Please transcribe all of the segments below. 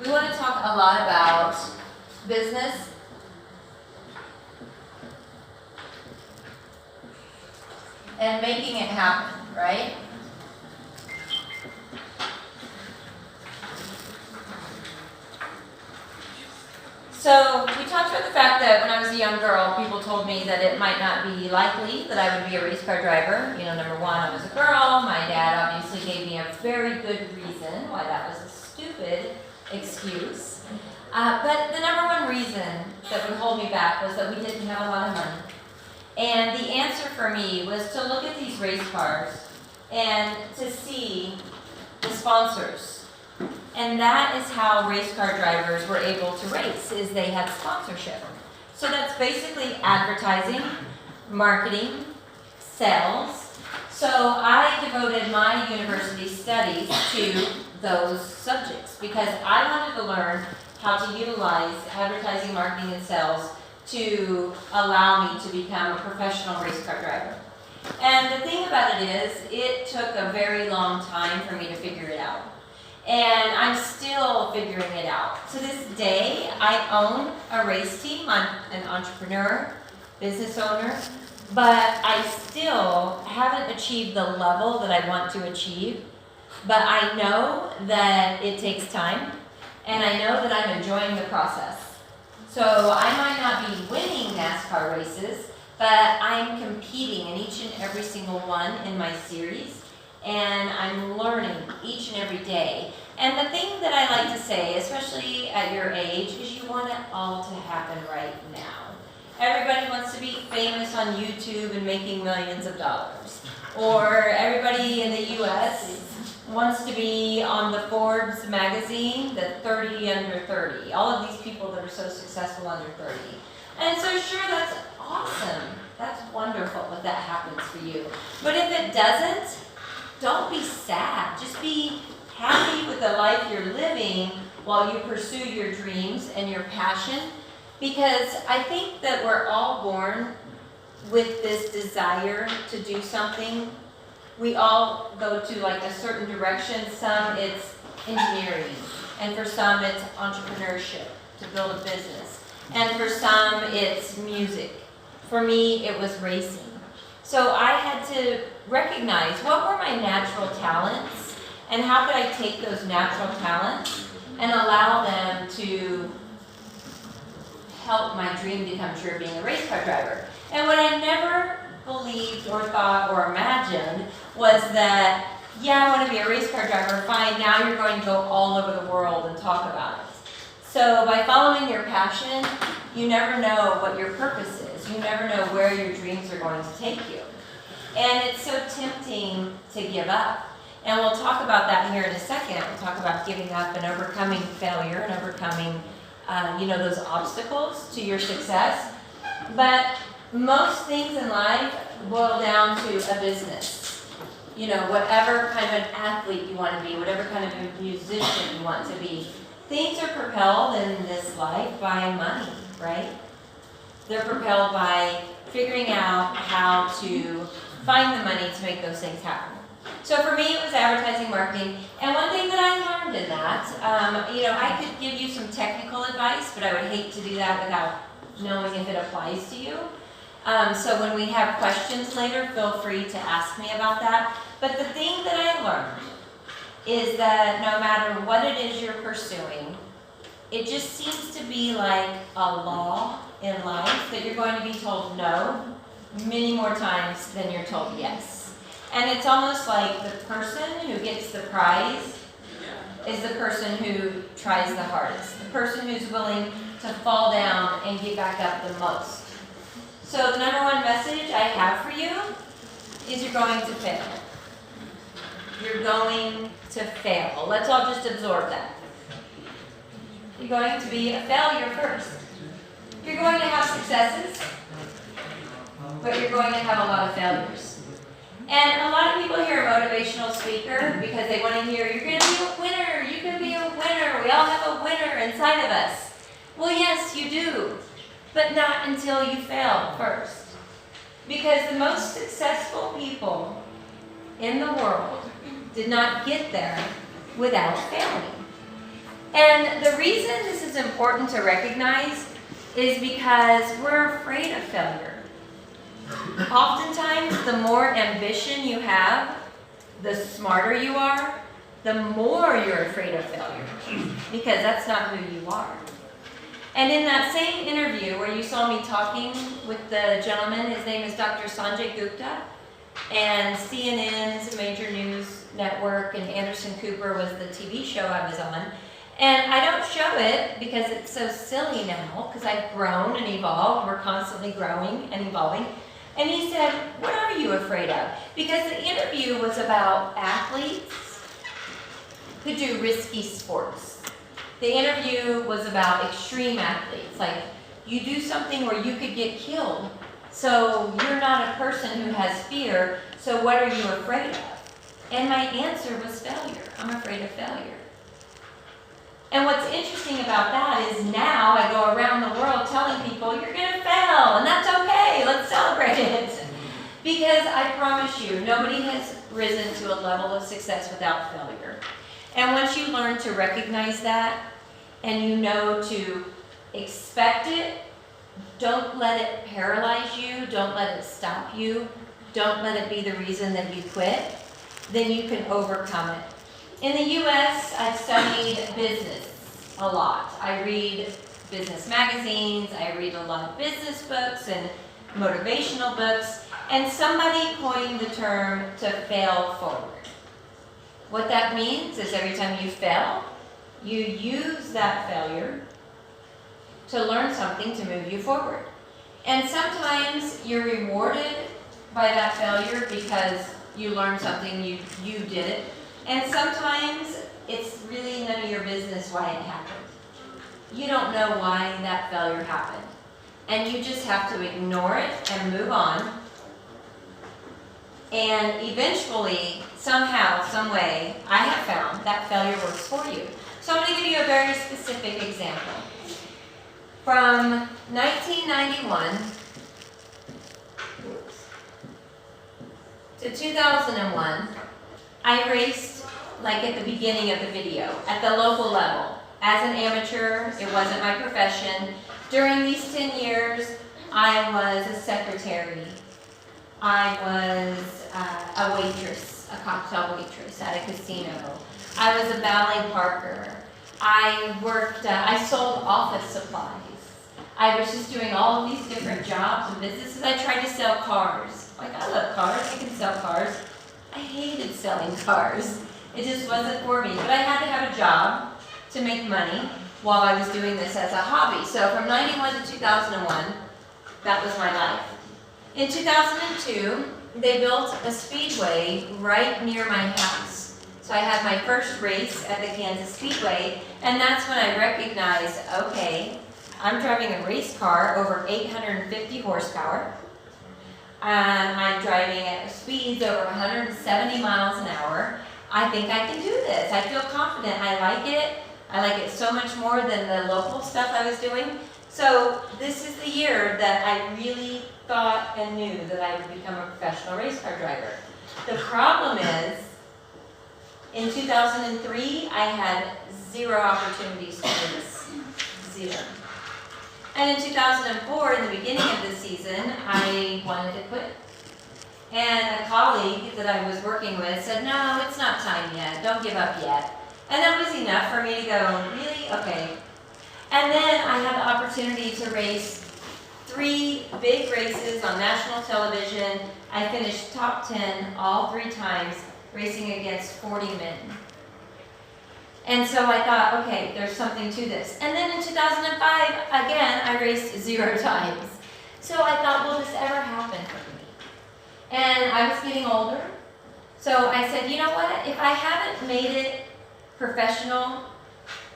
we want to talk a lot about business and making it happen, right? So we talked about the fact that when I was a young girl, people told me that it might not be likely that I would be a race car driver. You know, number one, I was a girl. My dad obviously gave me a very good reason why that was a stupid excuse. But the number one reason that would hold me back was that we didn't have a lot of money. And the answer for me was to look at these race cars and to see the sponsors. And that is how race car drivers were able to race, is they had sponsorship. So that's basically advertising, marketing, sales. So I devoted my university studies to those subjects because I wanted to learn how to utilize advertising, marketing, and sales to allow me to become a professional race car driver. And the thing about it is, it took a very long time for me to figure it out. And I'm still figuring it out. To this day, I own a race team. I'm an entrepreneur, business owner, but I still haven't achieved the level that I want to achieve. But I know that it takes time, and I know that I'm enjoying the process. So I might not be winning NASCAR races, but I'm competing in each and every single one in my series, and I'm learning each and every day. And the thing that I like to say, especially at your age, is you want it all to happen right now. Everybody wants to be famous on YouTube and making millions of dollars. Or everybody in the US wants to be on the Forbes magazine, the 30 under 30. All of these people that are so successful under 30. And so sure, that's awesome. That's wonderful if that happens for you. But if it doesn't, don't be sad. Just be happy with the life you're living while you pursue your dreams and your passion. Because I think that we're all born with this desire to do something. We all go to like a certain direction. Some it's engineering, and for some it's entrepreneurship, to build a business. And for some it's music. For me it was racing. So I had to recognize what were my natural talents and how could I take those natural talents and allow them to help my dream become true, being a race car driver. And what I never believed or thought or imagined was that, yeah, I want to be a race car driver, fine, now you're going to go all over the world and talk about it. So by following your passion, you never know what your purpose is. You never know where your dreams are going to take you. And it's so tempting to give up. And we'll talk about that here in a second. We'll talk about giving up and overcoming failure and overcoming those obstacles to your success. But most things in life boil down to a business. You know, whatever kind of an athlete you want to be, whatever kind of a musician you want to be. Things are propelled in this life by money, right? They're propelled by figuring out how to find the money to make those things happen. So for me, it was advertising, marketing, and one thing that I learned in that, I could give you some technical advice, but I would hate to do that without knowing if it applies to you. So when we have questions later, feel free to ask me about that. But the thing that I learned is that no matter what it is you're pursuing, it just seems to be like a law in life that you're going to be told no many more times than you're told yes. And it's almost like the person who gets the prize is the person who tries the hardest, the person who's willing to fall down and get back up the most. So the number one message I have for you is you're going to fail. You're going to fail. Let's all just absorb that. You're going to be a failure first. You're going to have successes, but you're going to have a lot of failures. And a lot of people hear a motivational speaker because they want to hear, you're going to be a winner, you can be a winner, we all have a winner inside of us. Well, yes, you do, but not until you fail first. Because the most successful people in the world did not get there without failing. And the reason this is important to recognize is because we're afraid of failure. Oftentimes, the more ambition you have, the smarter you are, the more you're afraid of failure, because that's not who you are. And in that same interview where you saw me talking with the gentleman, his name is Dr. Sanjay Gupta, and CNN is a major news network, and Anderson Cooper was the TV show I was on. And I don't show it because it's so silly now, because I've grown and evolved. We're constantly growing and evolving. And he said, what are you afraid of? Because the interview was about athletes who do risky sports. The interview was about extreme athletes, like you do something where you could get killed. So you're not a person who has fear, so what are you afraid of? And my answer was failure. I'm afraid of failure. And what's interesting about that is now I go around the world telling people, you're going to fail, and that's okay, let's celebrate it. Because I promise you, nobody has risen to a level of success without failure. And once you learn to recognize that, and you know to expect it, don't let it paralyze you, don't let it stop you, don't let it be the reason that you quit, then you can overcome it. In the U.S., I've studied business a lot. I read business magazines, I read a lot of business books and motivational books, and somebody coined the term to fail forward. What that means is every time you fail, you use that failure to learn something to move you forward. And sometimes you're rewarded by that failure because you learned something, you did it. And sometimes it's really none of your business why it happened. You don't know why that failure happened. And you just have to ignore it and move on. And eventually, somehow, some way, I have found that failure works for you. So I'm going to give you a very specific example. From 1991 to 2001, I raced like at the beginning of the video, at the local level. As an amateur, it wasn't my profession. During these 10 years, I was a secretary. I was a waitress, a cocktail waitress at a casino. I was a ballet parker. I sold office supplies. I was just doing all of these different jobs and businesses. I tried to sell cars. Like, I love cars, I can sell cars. I hated selling cars. It just wasn't for me. But I had to have a job to make money while I was doing this as a hobby. So from 91 to 2001, that was my life. In 2002, they built a speedway right near my house. So I had my first race at the Kansas Speedway, and that's when I recognized, okay, I'm driving a race car over 850 horsepower. I'm driving at speeds over 170 miles an hour. I think I can do this. I feel confident. I like it. I like it so much more than the local stuff I was doing. So this is the year that I really thought and knew that I would become a professional race car driver. The problem is, in 2003, I had 0 opportunities to race. 0. And in 2004, in the beginning of the season, I wanted to quit. And a colleague that I was working with said, no, it's not time yet. Don't give up yet. And that was enough for me to go, really? Okay. And then I had the opportunity to race 3 big races on national television. I finished top 10 all 3 times, racing against 40 men. And so I thought, okay, there's something to this. And then in 2005, again, I raced 0 times. So I thought, will this ever happen for me? And I was getting older. So I said, you know what? If I haven't made it professional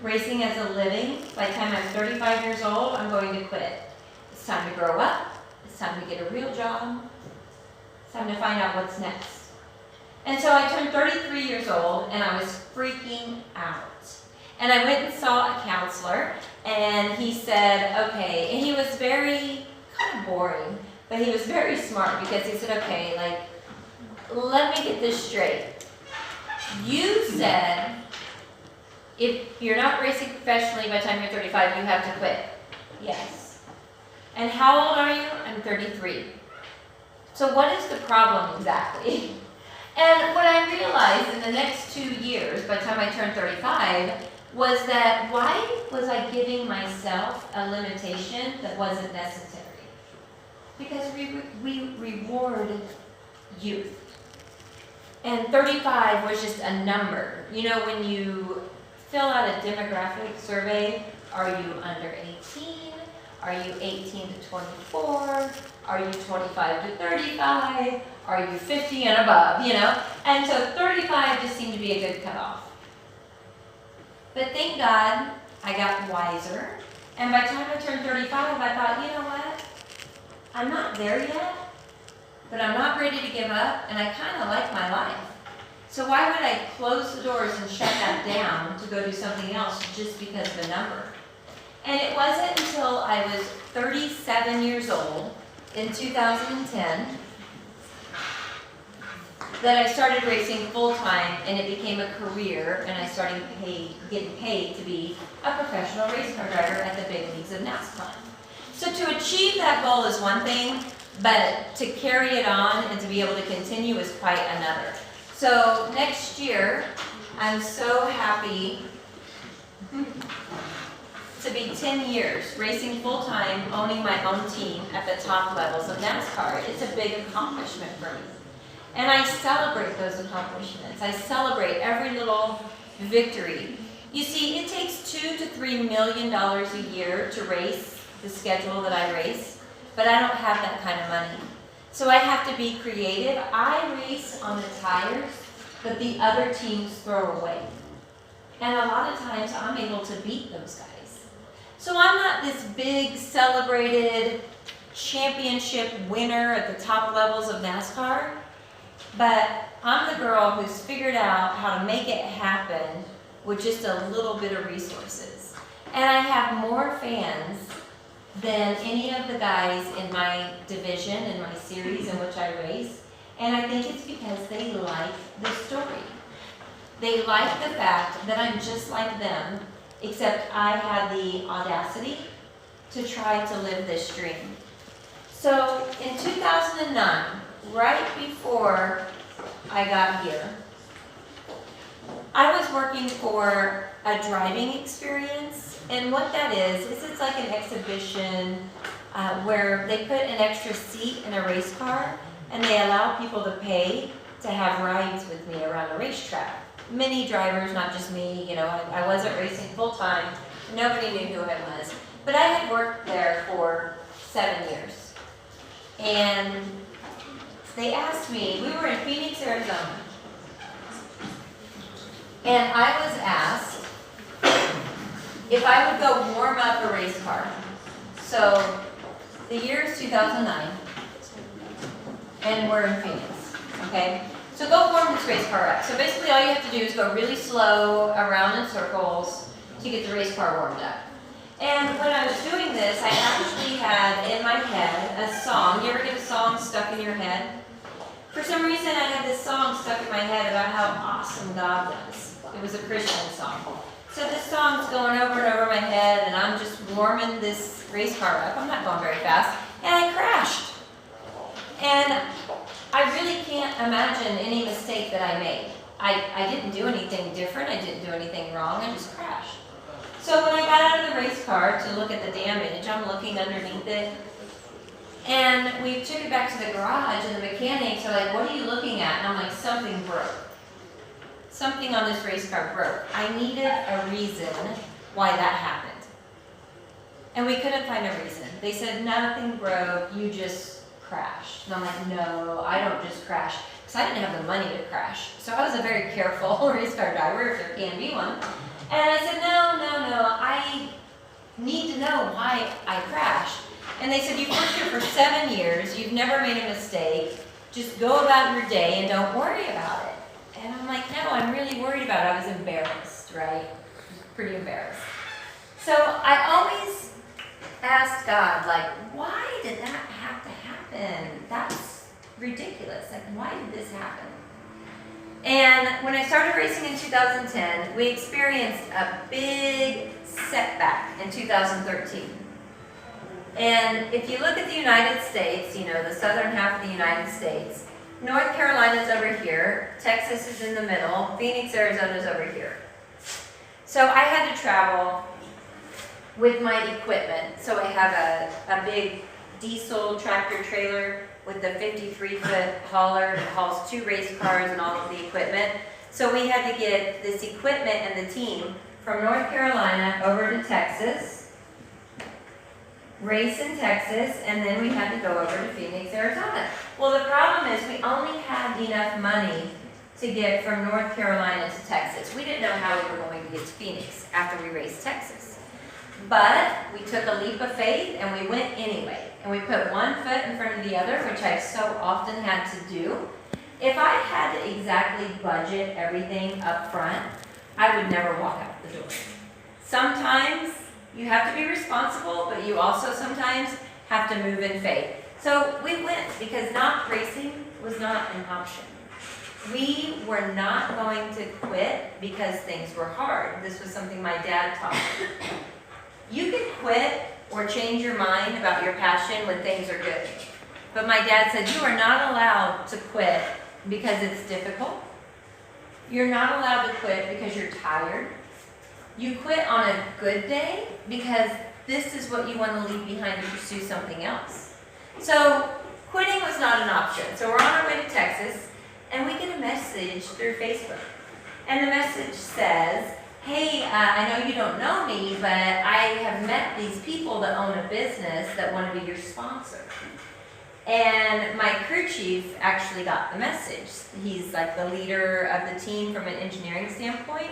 racing as a living by the time I'm 35 years old, I'm going to quit. It's time to grow up. It's time to get a real job. It's time to find out what's next. And so I turned 33 years old, and I was freaking out. And I went and saw a counselor, and he said, okay, and he was very kind of boring, but he was very smart because he said, okay, like, let me get this straight. You said If you're not racing professionally by the time you're 35, you have to quit. Yes. And how old are you? I'm 33. So what is the problem exactly? And what I realized in the next 2 years, by the time I turned 35, was that why was I giving myself a limitation that wasn't necessary? Because we reward youth. And 35 was just a number. You know, when you fill out a demographic survey, are you under 18? Are you 18 to 24? Are you 25 to 35? Are you 50 and above, you know? And so 35 just seemed to be a good cutoff. But thank God I got wiser. And by the time I turned 35, I thought, you know what? I'm not there yet, but I'm not ready to give up, and I kind of like my life. So why would I close the doors and shut that down to go do something else just because of a number? And it wasn't until I was 37 years old in 2010 that I started racing full-time, and it became a career, and I started getting paid to be a professional race car driver at the big leagues of NASCAR. So to achieve that goal is one thing, but to carry it on and to be able to continue is quite another. So next year, I'm so happy to be 10 years racing full-time, owning my own team at the top levels of NASCAR. It's a big accomplishment for me. And I celebrate those accomplishments. I celebrate every little victory. You see, it takes $2 to $3 million a year to race the schedule that I race, but I don't have that kind of money. So I have to be creative. I race on the tires that the other teams throw away. And a lot of times I'm able to beat those guys. So I'm not this big celebrated championship winner at the top levels of NASCAR, but I'm the girl who's figured out how to make it happen with just a little bit of resources. And I have more fans than any of the guys in my division, in my series in which I race. And I think it's because they like the story. They like the fact that I'm just like them, except I had the audacity to try to live this dream. So in 2009, right before I got here, I was working for a driving experience, and what that is it's like an exhibition where they put an extra seat in a race car, and they allow people to pay to have rides with me around a racetrack. Many drivers, not just me, you know, I wasn't racing full time, nobody knew who I was, but I had worked there for 7 years. And they asked me, we were in Phoenix, Arizona, and I was asked if I would go warm up a race car. So the year is 2009, and we're in Phoenix, okay? So go warm this race car up. So basically all you have to do is go really slow around in circles to get the race car warmed up. And when I was doing this, I actually had in my head a song. You ever get a song stuck in your head? For some reason, I had this song stuck in my head about how awesome God was. It was a Christian song. So this song's going over and over my head, and I'm just warming this race car up. I'm not going very fast. And I crashed. And I really can't imagine any mistake that I made. I didn't do anything different. I didn't do anything wrong. I just crashed. So when I got out of the race car to look at the damage, I'm looking underneath it. And we took it back to the garage, and the mechanics are like, what are you looking at? And I'm like, something broke. Something on this race car broke. I needed a reason why that happened. And we couldn't find a reason. They said, nothing broke, you just crashed. And I'm like, no, I don't just crash. Because I didn't have the money to crash. So I was a very careful race car driver, if there can be one. And I said, no, I need to know why I crashed. And they said, you've worked here for 7 years, you've never made a mistake, just go about your day and don't worry about it. And I'm like, no, I'm really worried about it. I was embarrassed, right? Pretty embarrassed. So I always asked God, like, why did that have to happen? That's ridiculous. Like, why did this happen? And when I started racing in 2010, we experienced a big setback in 2013. And if you look at the United States, you know, the southern half of the United States, North Carolina's over here, Texas is in the middle, Phoenix, Arizona's over here. So I had to travel with my equipment. So I have a big diesel tractor trailer with the 53-foot hauler that hauls 2 race cars and all of the equipment. So we had to get this equipment and the team from North Carolina over to Texas, race in Texas, and then we had to go over to Phoenix, Arizona. Well, the problem is we only had enough money to get from North Carolina to Texas. We didn't know how we were going to get to Phoenix after we raced Texas. But we took a leap of faith and we went anyway. And we put one foot in front of the other, which I so often had to do. If I had to exactly budget everything up front, I would never walk out the door. Sometimes you have to be responsible, but you also sometimes have to move in faith. So we went because not racing was not an option. We were not going to quit because things were hard. This was something my dad taught me. You can quit or change your mind about your passion when things are good. But my dad said, you are not allowed to quit because it's difficult. You're not allowed to quit because you're tired. You quit on a good day because this is what you want to leave behind to pursue something else. So quitting was not an option. So we're on our way to Texas, and we get a message through Facebook. And the message says, hey, I know you don't know me, but I have met these people that own a business that want to be your sponsor. And my crew chief actually got the message. He's like the leader of the team from an engineering standpoint.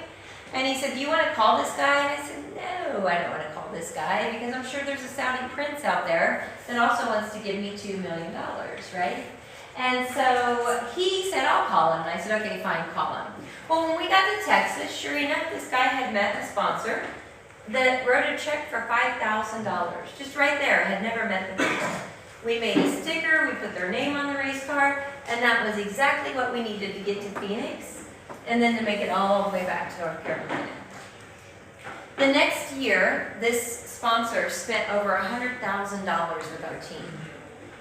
And he said, do you want to call this guy? And I said, no, I don't want to call this guy because I'm sure there's a Saudi prince out there that also wants to give me $2 million, right? And so he said, I'll call him. And I said, okay, fine, call him. Well, when we got to Texas, sure enough, this guy had met a sponsor that wrote a check for $5,000. Just right there, I had never met the people. We made a sticker, we put their name on the race car, and that was exactly what we needed to get to Phoenix, and then to make it all the way back to North Carolina. The next year, this sponsor spent over $100,000 with our team.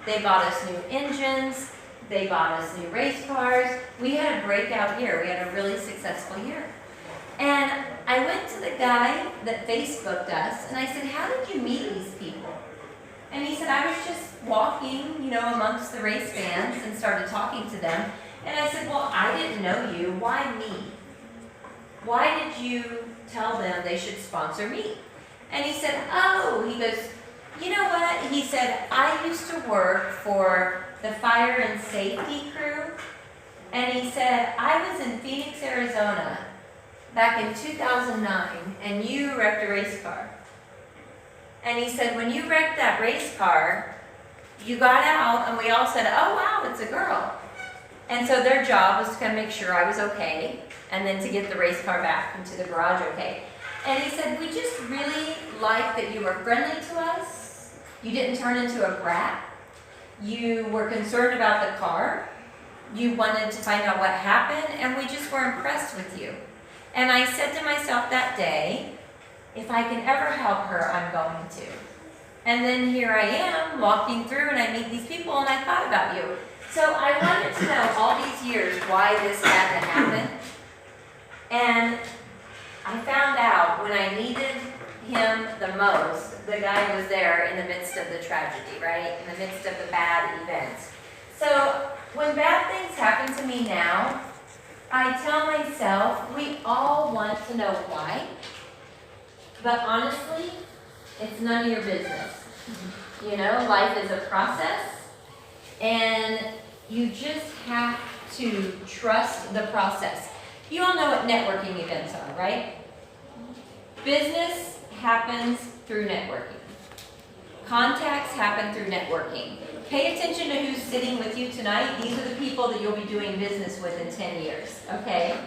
They bought us new engines, they bought us new race cars. We had a breakout year. We had a really successful year. And I went to the guy that Facebooked us, and I said, how did you meet these people? And he said, I was just walking, you know, amongst the race fans and started talking to them. And I said, well, I didn't know you. Why me? Why did you tell them they should sponsor me? And he said, oh, he goes, you know what? He said, I used to work for the fire and safety crew. And he said, I was in Phoenix, Arizona back in 2009, and you wrecked a race car. And he said, when you wrecked that race car, you got out, and we all said, oh, wow, it's a girl. And so their job was to come make sure I was okay, and then to get the race car back into the garage okay. And he said, we just really like that you were friendly to us. You didn't turn into a brat. You were concerned about the car. You wanted to find out what happened, and we just were impressed with you. And I said to myself that day, if I can ever help her, I'm going to. And then here I am, walking through, and I meet these people, and I thought about you. So I wanted to know all these years why this had to happen. And I found out when I needed him the most, the guy was there in the midst of the tragedy, right? In the midst of the bad events. So when bad things happen to me now, I tell myself, we all want to know why. But honestly, it's none of your business. You know, life is a process, and you just have to trust the process. You all know what networking events are, right? Business happens through networking. Contacts happen through networking. Pay attention to who's sitting with you tonight. These are the people that you'll be doing business with in 10 years, okay?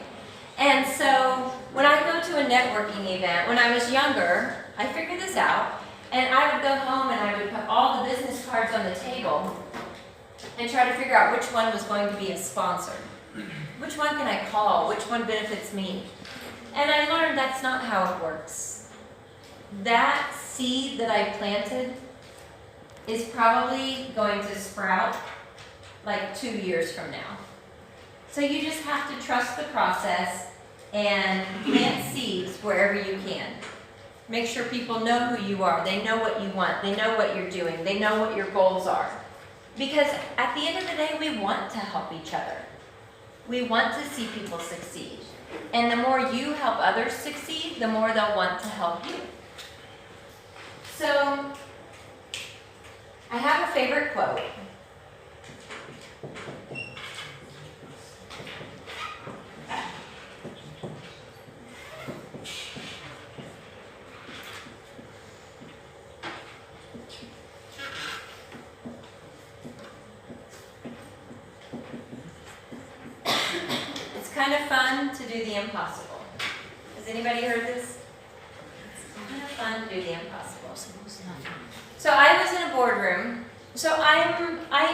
And so when I go to a networking event, when I was younger, I figured this out, and I would go home and I would put all the business cards on the table, and try to figure out which one was going to be a sponsor. Which one can I call? Which one benefits me? And I learned that's not how it works. That seed that I planted is probably going to sprout like 2 years from now. So you just have to trust the process and plant seeds wherever you can. Make sure people know who you are. They know what you want. They know what you're doing. They know what your goals are. Because at the end of the day, we want to help each other. We want to see people succeed. And the more you help others succeed, the more they'll want to help you. So, I have a favorite quote. It's kind of fun to do the impossible. Has anybody heard this? It's kind of fun to do the impossible. So I was in a boardroom. So I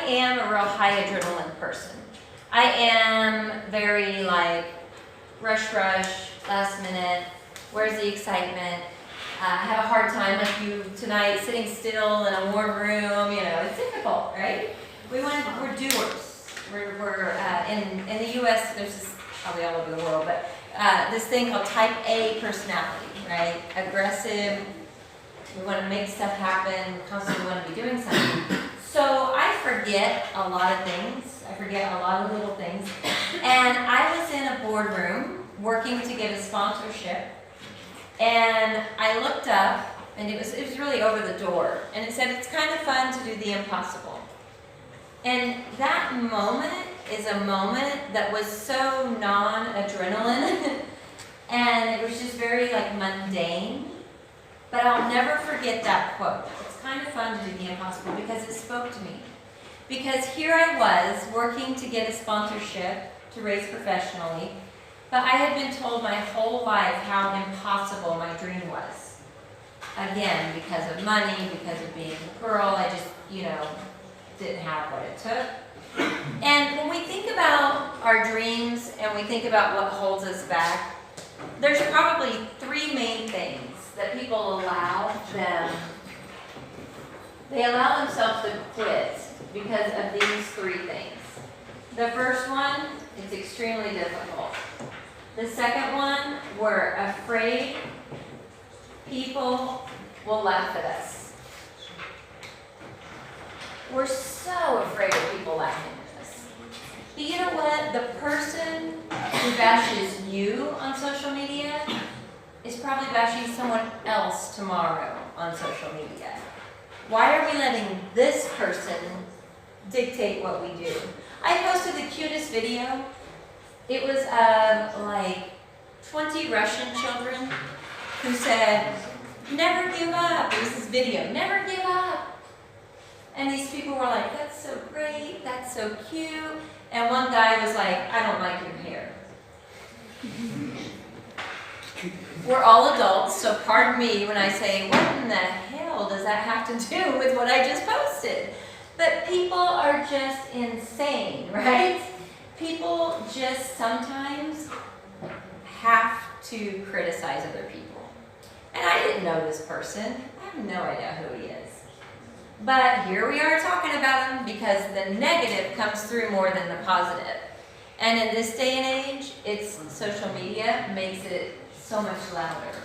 am a real high adrenaline person. I am very like rush, last minute. Where's the excitement? I have a hard time like you tonight, sitting still in a warm room. You know, it's difficult, right? We're doers. We're in the U.S. There's this, probably all over the world, but this thing called Type A personality, right? Aggressive. We want to make stuff happen. Constantly want to be doing something. So I forget a lot of things. I forget a lot of little things. And I was in a boardroom working to get a sponsorship, and I looked up, and it was really over the door, and it said, "It's kind of fun to do the impossible." And that moment is a moment that was so non-adrenaline, and it was just very like mundane. But I'll never forget that quote. It's kind of fun to do the impossible because it spoke to me. Because here I was working to get a sponsorship to race professionally, but I had been told my whole life how impossible my dream was. Again, because of money, because of being a girl, I just, didn't have what it took. And when we think about our dreams and we think about what holds us back, there's probably three main things that people they allow themselves to quit because of these three things. The first one is extremely difficult. The second one, we're afraid people will laugh at us. We're so afraid of people laughing at us. But you know what? The person who bashes you on social media is probably bashing someone else tomorrow on social media. Why are we letting this person dictate what we do? I posted the cutest video. It was of like 20 Russian children who said, "Never give up." It was this video, "Never give up." And these people were like, "That's so great, that's so cute." And one guy was like, "I don't like your hair." We're all adults, so pardon me when I say, what in the hell does that have to do with what I just posted? But people are just insane, right? People just sometimes have to criticize other people. And I didn't know this person. I have no idea who he is. But here we are talking about him because the negative comes through more than the positive. And in this day and age, social media makes it so much louder.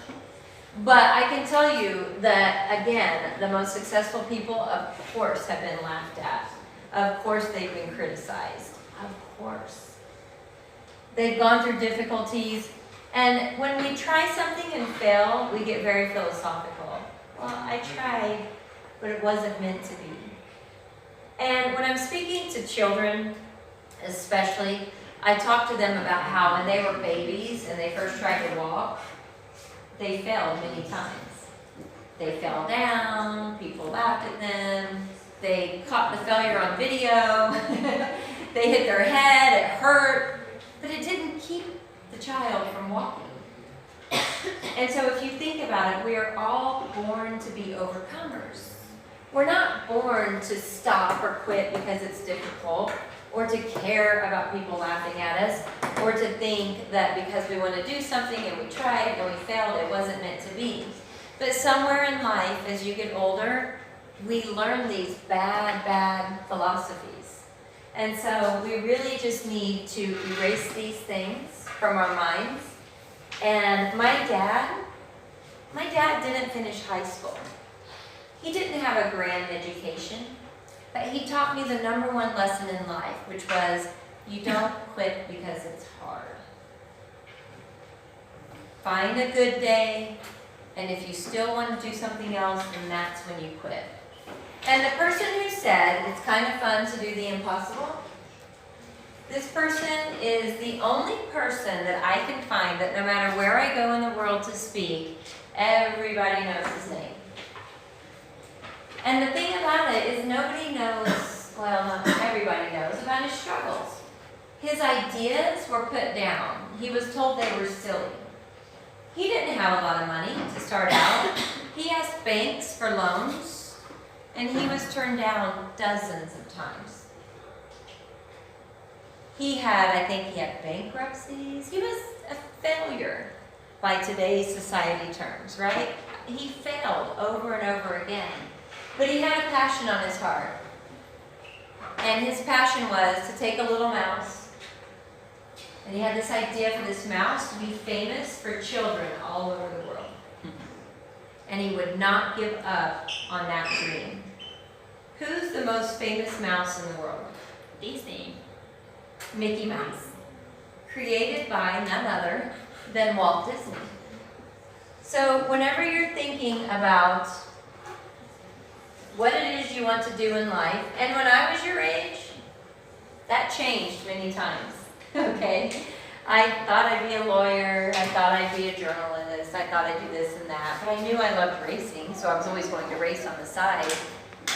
But I can tell you that, again, the most successful people, of course, have been laughed at. Of course, they've been criticized. Of course. They've gone through difficulties. And when we try something and fail, we get very philosophical. Well, I tried, but it wasn't meant to be. And when I'm speaking to children, especially, I talk to them about how when they were babies and they first tried to walk, they failed many times. They fell down, people laughed at them, they caught the failure on video, they hit their head, it hurt, but it didn't keep the child from walking. And so if you think about it, we are all born to be overcomers. We're not born to stop or quit because it's difficult, or to care about people laughing at us, or to think that because we want to do something and we tried and we failed, it wasn't meant to be. But somewhere in life, as you get older, we learn these bad philosophies. And so we really just need to erase these things from our minds. And my dad didn't finish high school. He didn't have a grand education, but he taught me the #1 lesson in life, which was, you don't quit because it's hard. Find a good day, and if you still want to do something else, then that's when you quit. And the person who said it's kind of fun to do the impossible, this person is the only person that I can find that no matter where I go in the world to speak, everybody knows his name. And the thing about it is nobody knows, well, not everybody knows about his struggles. His ideas were put down. He was told they were silly. He didn't have a lot of money to start out. He asked banks for loans, and he was turned down dozens of times. I think he had bankruptcies. He was a failure by today's society terms, right? He failed over and over again. But he had a passion on his heart. And his passion was to take a little mouse, and he had this idea for this mouse to be famous for children all over the world. And he would not give up on that dream. Who's the most famous mouse in the world? Disney. Mickey Mouse. Created by none other than Walt Disney. So whenever you're thinking about what it is you want to do in life, and when I was your age, that changed many times, okay? I thought I'd be a lawyer, I thought I'd be a journalist, I thought I'd do this and that, but I knew I loved racing, so I was always going to race on the side,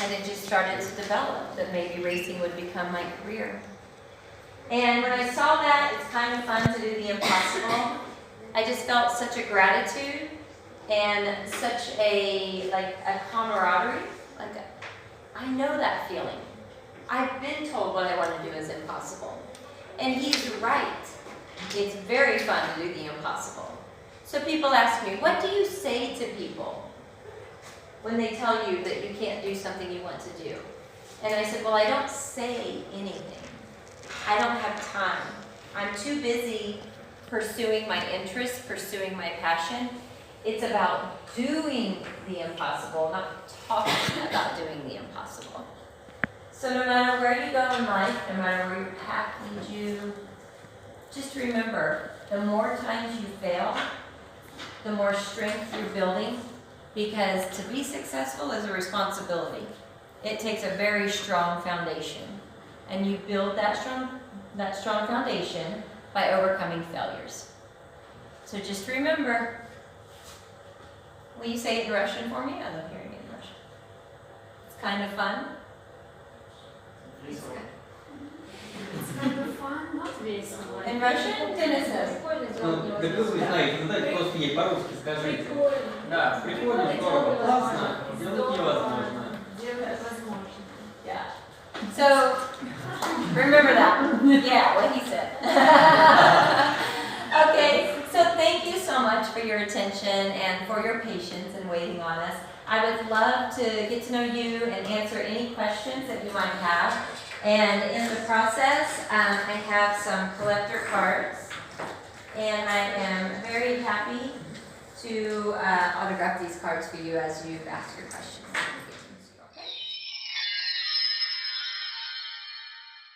and it just started to develop that maybe racing would become my career. And when I saw that, it's kind of fun to do the impossible, I just felt such a gratitude and such a camaraderie. I know that feeling. I've been told what I want to do is impossible. And he's right. It's very fun to do the impossible. So people ask me, what do you say to people when they tell you that you can't do something you want to do? And I said, well, I don't say anything. I don't have time. I'm too busy pursuing my interests, pursuing my passion. It's about doing the impossible, not talking about doing the impossible. So no matter where you go in life, no matter where your path leads you, just remember, the more times you fail, the more strength you're building, because to be successful is a responsibility. It takes a very strong foundation, and you build that strong foundation by overcoming failures. So just remember, will you say it in Russian for me? I love hearing it in Russian. It's kind of fun. It's kind of fun, not весело. In Russian? Dennis knows. Да вы знаете, задайте просто ей по-русски, скажите. Да, прикольно, здорово, классно, делать невозможно. Yeah. So, remember that. Yeah, what he said. Okay, so thank you so much for your attention and for your patience in waiting on us. I would love to get to know you and answer any questions that you might have. And in the process, I have some collector cards, and I am very happy to autograph these cards for you as you've asked your questions.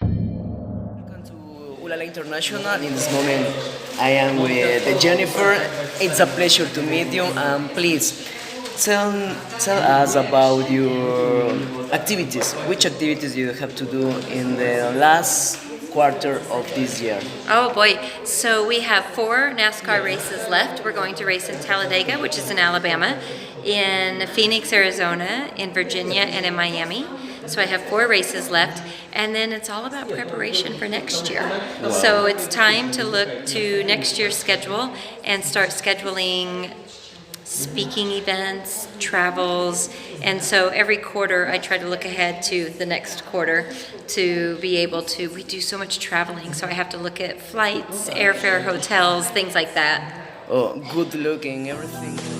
Welcome to Ulala International. In this moment, I am with Jennifer. It's a pleasure to meet you. Please tell us about your activities. Which activities you have to do in the last quarter of this year? Oh boy, so we have 4 NASCAR races left. We're going to race in Talladega, which is in Alabama, in Phoenix, Arizona, in Virginia, and in Miami. So I have 4 races left, and then it's all about preparation for next year. Wow. So it's time to look to next year's schedule and start scheduling speaking events, travels, and so every quarter I try to look ahead to the next quarter to be able to, we do so much traveling, so I have to look at flights, airfare, hotels, things like that. Oh, good looking, everything.